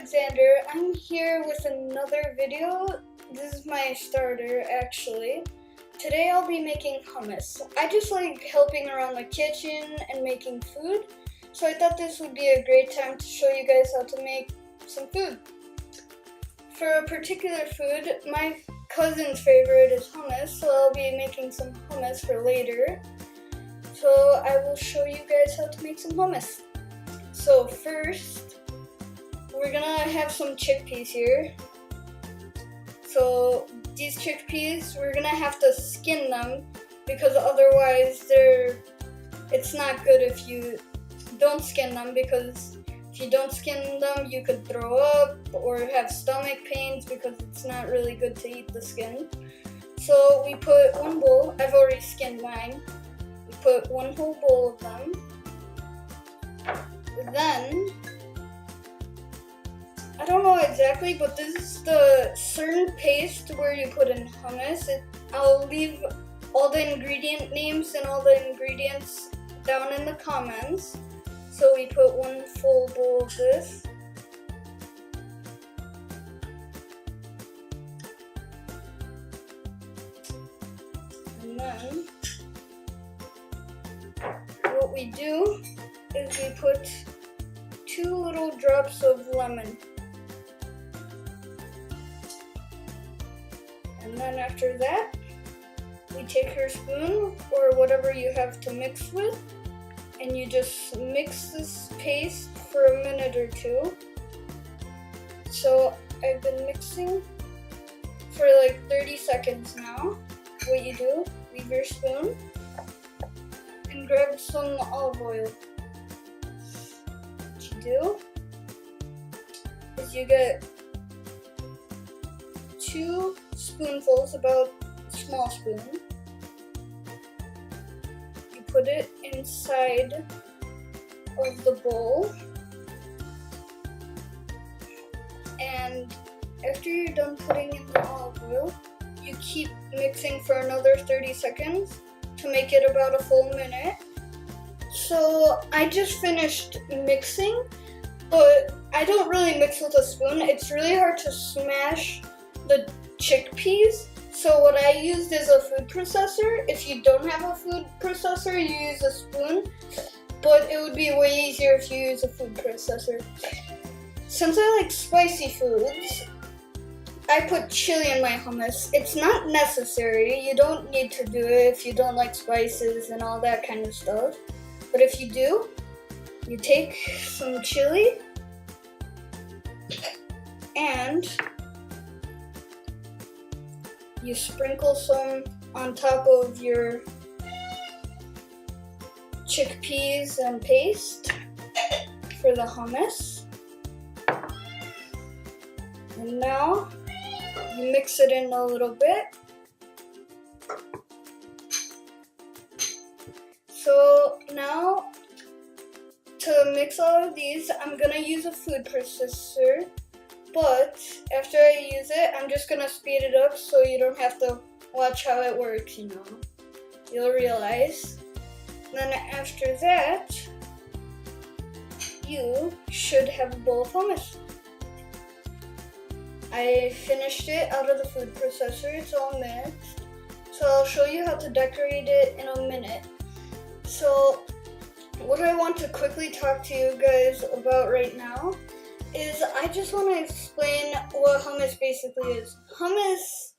Alexander. I'm here with another video. This is my starter actually. Today I'll be making hummus. I just like helping around the kitchen and making food, so I thought this would be a great time to show you guys how to make some food. For a particular food, my cousin's favorite is hummus, so I'll be making some hummus for later. So I will show you guys how to make some hummus. So first, we're gonna have some chickpeas here. So these chickpeas, we're gonna have to skin them because otherwise it's not good if you don't skin them, because if you don't skin them, you could throw up or have stomach pains because it's not really good to eat the skin. So we put one bowl, I've already skinned mine. We put one whole bowl of them. Then, I don't know exactly, but this is the certain paste where you put in hummus. I'll leave all the ingredient names and all the ingredients down in the comments. So we put one full bowl of this. And then, what we do is we put 2 little drops of lemon. And then after that, we take your spoon or whatever you have to mix with, and you just mix this paste for a minute or two. So I've been mixing for like 30 seconds now. What you do, leave your spoon and grab some olive oil. What you do is you get 2 spoonfuls, about a small spoon. You put it inside of the bowl, and after you're done putting in the olive oil, you keep mixing for another 30 seconds to make it about a full minute. So I just finished mixing, but I don't really mix with a spoon. It's really hard to smash the chickpeas, so what I used is a food processor. If you don't have a food processor, you use a spoon, but it would be way easier if you use a food processor. Since I like spicy foods, I put chili in my hummus. It's not necessary, you don't need to do it if you don't like spices and all that kind of stuff, but if you do, you take some chili and you sprinkle some on top of your chickpeas and paste for the hummus. And now you mix it in a little bit. So now to mix all of these, I'm gonna use a food processor. But after I use it, I'm just gonna speed it up so you don't have to watch how it works, you know. You'll realize. Then after that, you should have a bowl of hummus. I finished it out of the food processor, it's all mixed. So I'll show you how to decorate it in a minute. So what I want to quickly talk to you guys about right now is I just want to explain what hummus basically is. Hummus,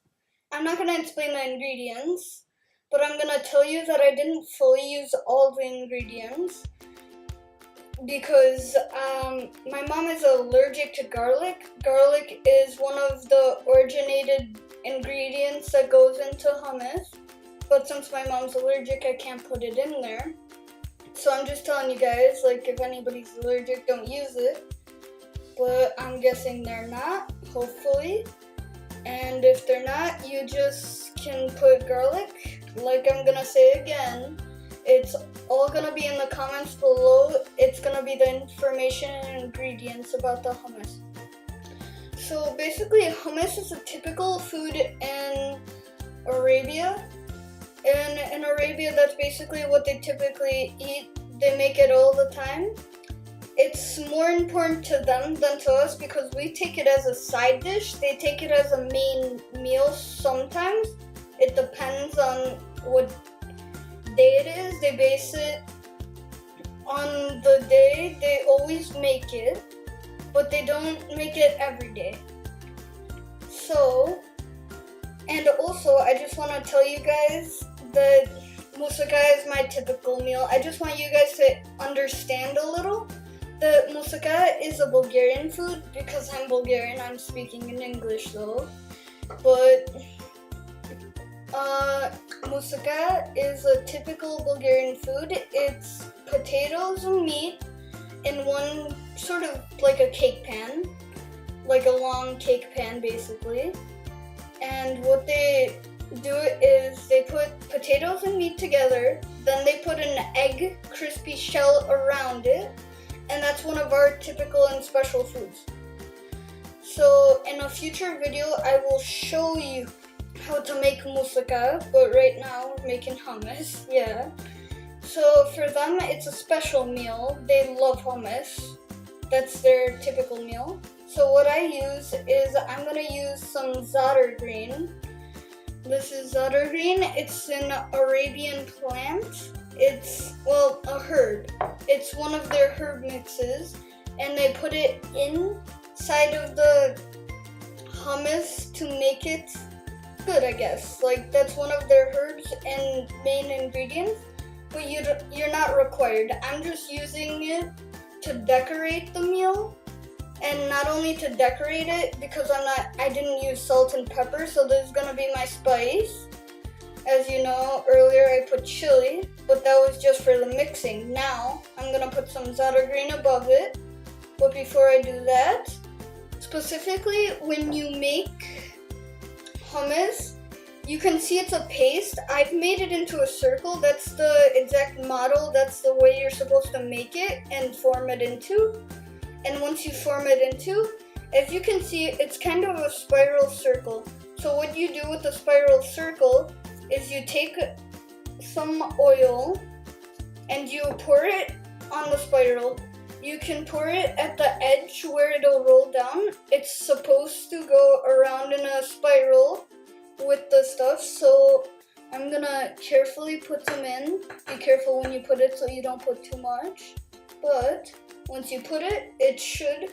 I'm not going to explain the ingredients, but I'm going to tell you that I didn't fully use all the ingredients because my mom is allergic to garlic. Garlic is one of the originated ingredients that goes into hummus, but since my mom's allergic, I can't put it in there. So I'm just telling you guys, like, if anybody's allergic, don't use it. But I'm guessing they're not, hopefully. And if they're not, you just can put garlic. Like I'm gonna say again, it's all gonna be in the comments below. It's gonna be the information and ingredients about the hummus. So basically, hummus is a typical food in Arabia. And in Arabia, that's basically what they typically eat. They make it all the time. it's more important to them than to us because we take it as a side dish. They take it as a main meal sometimes. It depends on what day it is. They base it on the day they always make it, but they don't make it every day. So, and also I just want to tell you guys that moussaka is my typical meal. I just want you guys to understand a little that moussaka is a Bulgarian food. Because I'm Bulgarian, I'm speaking in English though. But moussaka is a typical Bulgarian food. It's potatoes and meat in one sort of like a cake pan, like a long cake pan basically. And what they do is they put potatoes and meat together, then they put an egg crispy shell around it, and that's one of our typical and special foods. So in a future video I will show you how to make moussaka, but right now we're making hummus, yeah. So for them it's a special meal. They love hummus. That's their typical meal. So what I use is I'm gonna use some za'atar green. This is za'atar green. It's an Arabian plant. It's, well, a herb. It's one of their herb mixes, and they put it inside of the hummus to make it good, I guess. Like, that's one of their herbs and main ingredients, but you're not required. I'm just using it to decorate the meal. And not only to decorate it, because I didn't use salt and pepper, so this is gonna be my spice. As you know, earlier I put chili, but that was just for the mixing. Now, I'm gonna put some za'atar green above it. But before I do that, specifically when you make hummus, you can see it's a paste. I've made it into a circle. That's the exact model. That's the way you're supposed to make it and form it into. And once you form it into, as you can see, it's kind of a spiral circle. So what you do with the spiral circle is you take some oil and you pour it on the spiral. You can pour it at the edge where it'll roll down. It's supposed to go around in a spiral with the stuff. So I'm gonna carefully put them in. Be careful when you put it so you don't put too much. But once you put it, it should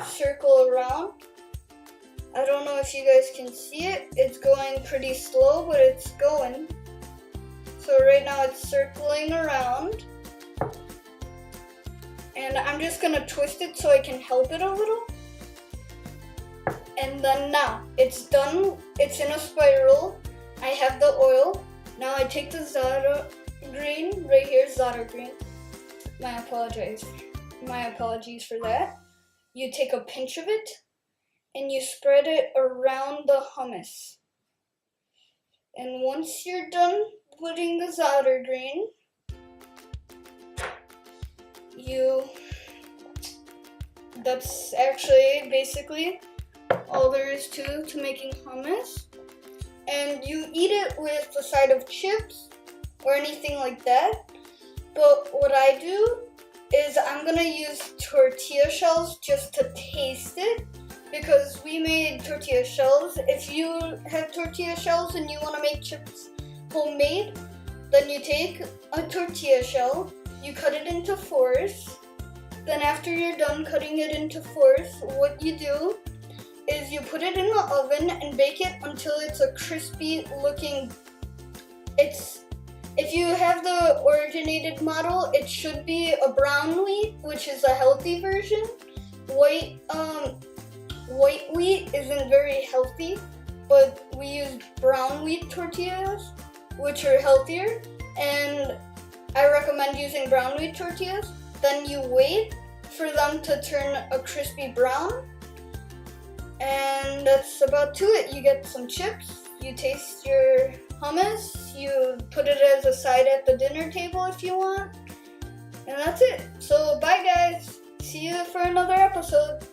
circle around. I don't know if you guys can see it. It's going pretty slow, but it's going. So right now it's circling around. And I'm just gonna twist it so I can help it a little. And then now, it's done. It's in a spiral. I have the oil. Now I take the za'atar green, right here, za'atar green. My apologies for that. You take a pinch of it and you spread it around the hummus. And once you're done putting the za'atar green, that's actually basically all there is to making hummus. And you eat it with a side of chips or anything like that. But what I do is I'm gonna use tortilla shells just to taste it, because we made tortilla shells. If you have tortilla shells and you wanna make chips homemade, then you take a tortilla shell, you cut it into fours. Then after you're done cutting it into fours, what you do is you put it in the oven and bake it until it's a crispy looking. If you have the originated model, it should be a brown wheat, which is a healthy version. White wheat isn't very healthy, but we use brown wheat tortillas, which are healthier, and I recommend using brown wheat tortillas. Then you wait for them to turn a crispy brown, and that's about to it. You get some chips, you taste your hummus, you put it as a side at the dinner table if you want, and that's it. So bye guys, see you for another episode.